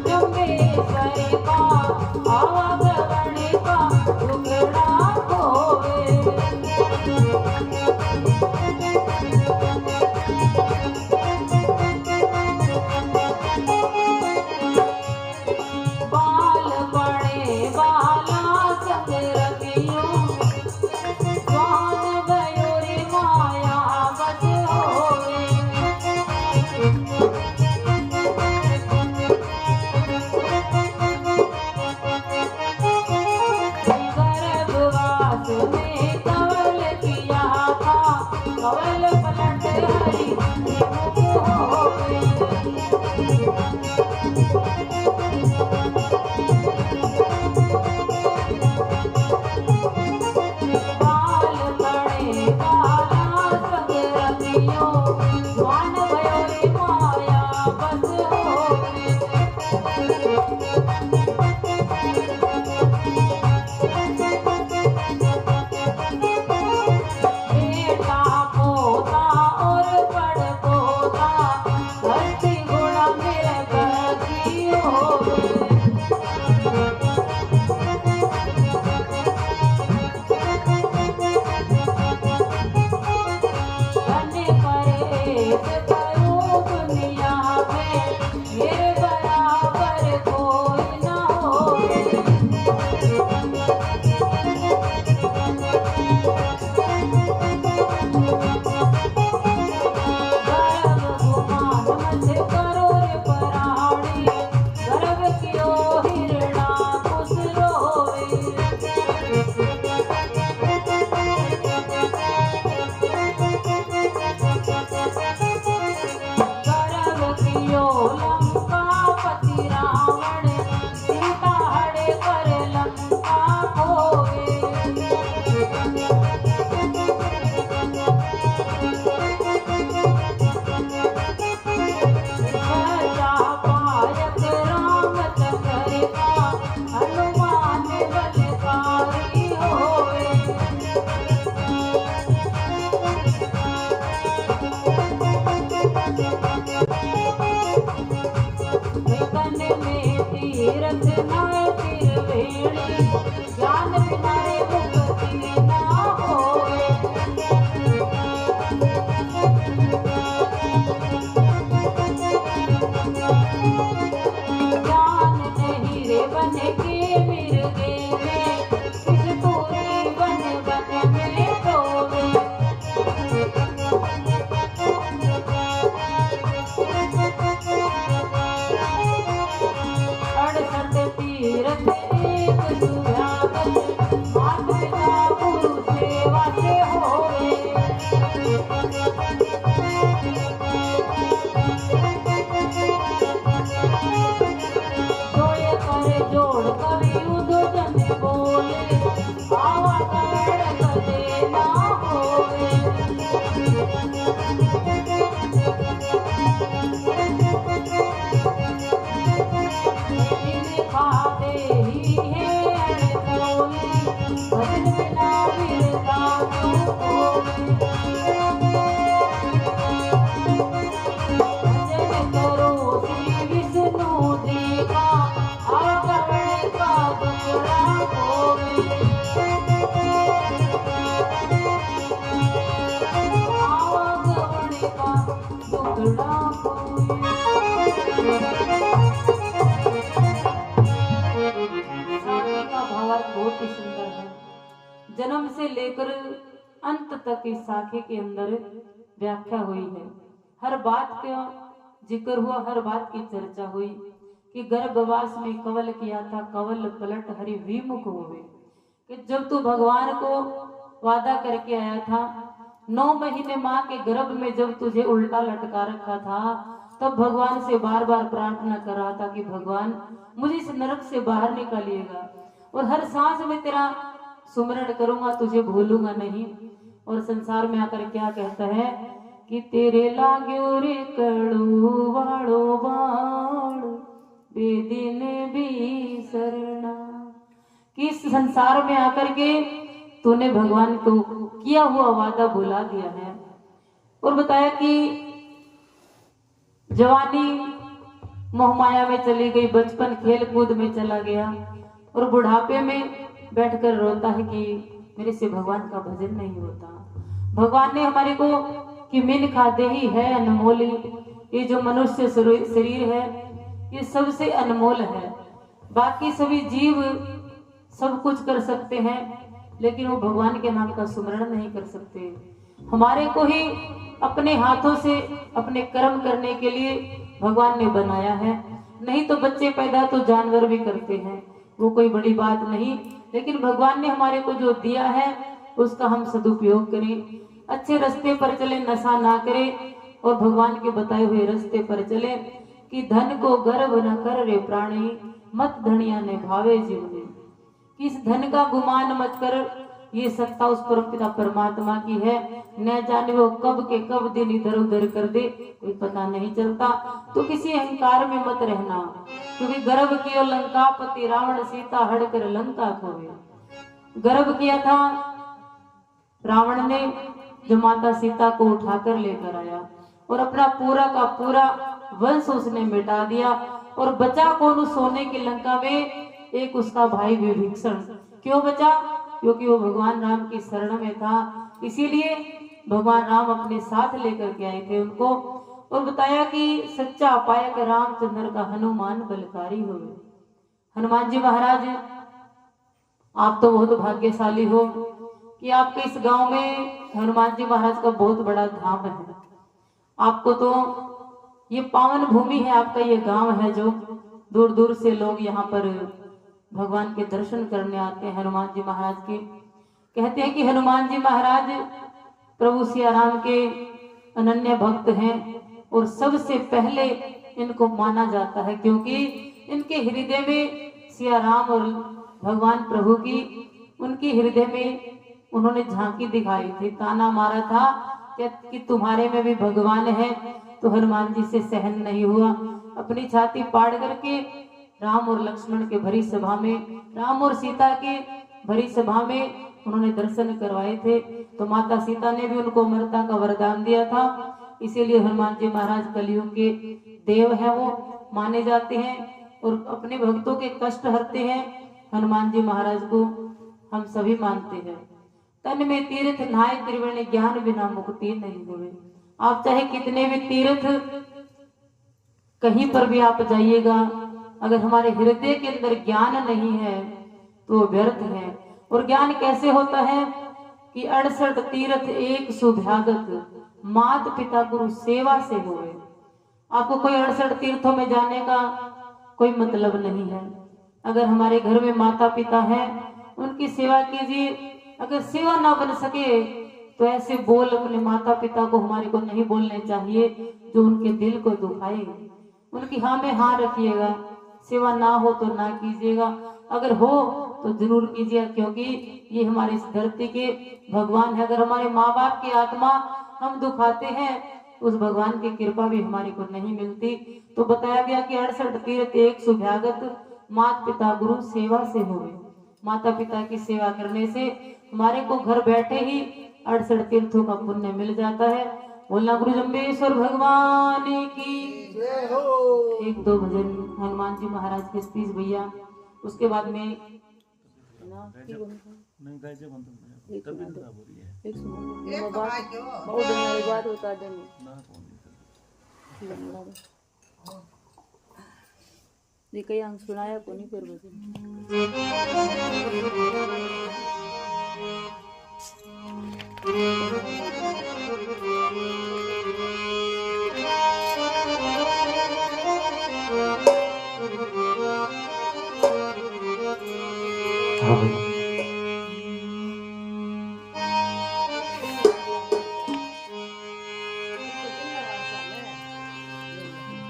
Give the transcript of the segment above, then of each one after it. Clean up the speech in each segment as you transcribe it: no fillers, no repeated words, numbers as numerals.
जम्बेश्वर का आवागमन का टुकड़ा होवे। बाल पड़े बाला संग रखियो स्वान भयोरी माया बस होवे। गर्भवास में कवल किया था कवल पलट हरि मुख होवे। बाल पड़े बाला संग रखियो स्वान भयोरी माया बस होवे। बेटा पोता और बड़ पोता धरती घोड़ा मेरे बगी होवे। धन्य परेश करो दुनिया में मेरे बराबर कोई न होवे। गर्भ गुमान मत करो रे पराणी गर्भ कियो हिरणा कुछ रोवे। गर्भ कियो लंकापति रावण सीता हड़े कर लंका खोवे। सजा पायक राम चक्र का हनुमान बलकारी होवे। गगन में तीरथ नाय तिरवेणी ज्ञान बिना रे मुक्ति ना होवे। ज्ञान नहीं रे बन के मिर्गे में किस तूरी बन बन में रोवे। अड़सठ तीरथ एक सुहागन मात पिता गुरु सेवा से होवे। जोए कर जोड़ कवि उद्वजन बोले आवागमन कदे ना होवे। लिखा देहि है अनमोली भजन बिना बिरता क्यों होवे। भजन करो श्री विष्णु जी का आगमन का टुकड़ा होवे। आगमन का टुकड़ा होवे। साखी का भावार्थ बहुत ही सुंदर है। जन्म से लेकर अंत तक इस साखी के अंदर व्याख्या हुई है। हर बात का जिक्र हुआ, हर बात की चर्चा हुई कि गर्भवास में कवल किया था कवल पलट हरि विमुख होवे। कि जब तू भगवान को वादा करके आया था 9 महीने माँ के गर्भ में जब तुझे उल्टा लटका रखा था तब भगवान से बार बार प्रार्थना कर रहा था कि भगवान मुझे इस नरक से बाहर निकालिएगा और हर सांस में तेरा सुमरण करूंगा, तुझे भूलूंगा नहीं। और संसार में आकर क्या कहता है कि तेरे लाग्यो रे कड़ू वाड़ो बाण बेदिन भी सरना। कि इस संसार में आकर के तूने भगवान को किया हुआ वादा भुला दिया है। और बताया कि जवानी मोह माया में चली गई, बचपन खेल कूद में चला गया और बुढ़ापे में बैठकर रोता है कि मेरे से भगवान का भजन नहीं होता। भगवान ने हमारे को कि मिन खाते ही है अनमोली, ये जो मनुष्य शरीर है ये सबसे अनमोल है। बाकी सभी जीव सब कुछ कर सकते हैं लेकिन वो भगवान के नाम का सुमरण नहीं कर सकते। हमारे को ही अपने हाथों से अपने कर्म करने के लिए भगवान ने बनाया है। नहीं तो बच्चे पैदा तो जानवर भी करते हैं, वो कोई बड़ी बात नहीं, लेकिन भगवान ने हमारे को जो दिया है उसका हम सदुपयोग करें, अच्छे रास्ते पर चले, नशा ना करें और भगवान के बताए हुए रास्ते पर चले कि धन को गर्व न कर रे प्राणी, मत धनिया ने भावे जीवने। कि इस धन का गुमान मत कर, ये सत्ता उस परमपिता परमात्मा की है, न जाने वो कब के कब दिन इधर उधर कर दे, कोई पता नहीं चलता। तो किसी अहंकार में मत रहना, क्योंकि गर्व किया लंकापति रावण, सीता हड़कर लंका खोए। गर्व किया था रावण ने, जो माता सीता को उठाकर लेकर आया और अपना पूरा का पूरा वंश उसने मिटा दिया। और बचा कौन उस सोने की लंका में? एक उसका भाई विभीषण। क्यों बचा? क्योंकि वो भगवान राम की शरण में था, इसीलिए भगवान राम अपने साथ लेकर के आए थे उनको और बताया कि सच्चा अपायक रामचंद्र का हनुमान बलकारी हो। हनुमान जी महाराज, आप तो बहुत भाग्यशाली हो कि आपके इस गांव में हनुमान जी महाराज का बहुत बड़ा धाम है। आपको तो ये पावन भूमि है, आपका ये गांव है जो दूर दूर से लोग यहाँ पर भगवान के दर्शन करने आते हैं हनुमान जी महाराज के। कहते हैं कि हनुमान जी महाराज प्रभु सिया राम के अनन्य भक्त हैं और सबसे पहले इनको माना जाता है क्योंकि इनके हृदय में सिया राम और भगवान प्रभु की, उनके हृदय में उन्होंने झांकी दिखाई थी, ताना मारा था कि तुम्हारे में भी भगवान है। तो हनुमान जी से सहन नहीं हुआ, अपनी छाती पाड़ करके राम और लक्ष्मण के भरी सभा में, राम और सीता के भरी सभा में उन्होंने दर्शन करवाए थे। तो माता सीता ने भी उनको अमरता का वरदान दिया था, इसीलिए हनुमान जी महाराज कलयुग के देव है, वो माने जाते हैं और अपने भक्तों के कष्ट हरते हैं। हनुमान जी महाराज को हम सभी मानते हैं। तन में तीर्थ नहाय त्रिवेणी, ज्ञान बिना मुक्ति नहीं हुए। आप चाहे कितने भी तीर्थ कहीं पर भी आप जाइएगा, अगर हमारे हृदय के अंदर ज्ञान नहीं है तो व्यर्थ है। और ज्ञान कैसे होता है कि 68 तीर्थ एक सुभ्यागत, मात पिता गुरु सेवा से हुए। आपको कोई 68 तीर्थों में जाने का कोई मतलब नहीं है। अगर हमारे घर में माता पिता है उनकी सेवा कीजिए। अगर सेवा ना बन सके तो ऐसे बोल अपने माता पिता को हमारे को नहीं बोलने चाहिए जो उनके दिल को दुखाए। उनकी हाँ में हाँ रखिएगा, सेवा ना हो तो ना कीजिएगा, अगर हो तो जरूर कीजिए, क्योंकि ये हमारे इस धरती के भगवान है। अगर हमारे माँ बाप की आत्मा हम दुखाते हैं, उस भगवान की कृपा भी हमारे को नहीं मिलती। तो बताया गया कि 68 तीर्थ एक सुभ्यागत, माता पिता गुरु सेवा से हुए। माता पिता की सेवा करने से हमारे को घर बैठे ही 68 तीर्थों का पुण्य मिल जाता है। बोलना गुरु जम्बेश्वर भगवान की जय हो। एक दो भजन हनुमान जी महाराज के स्पीच भैया, उसके बाद में बात होता है कई अंग सुनाया को नहीं फिर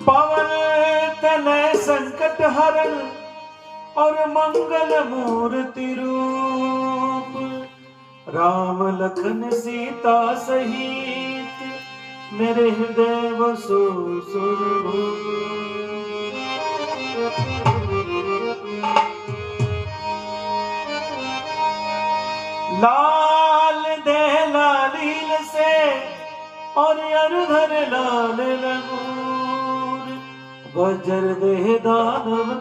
पवन तनय संकट हरण और मंगल मूर्ति रूप, राम लखन सीता सहित मेरे हृदय वसो सुरभूप। लाल दे लालील से और अरधर लाल लगूर, वज्र देह दानव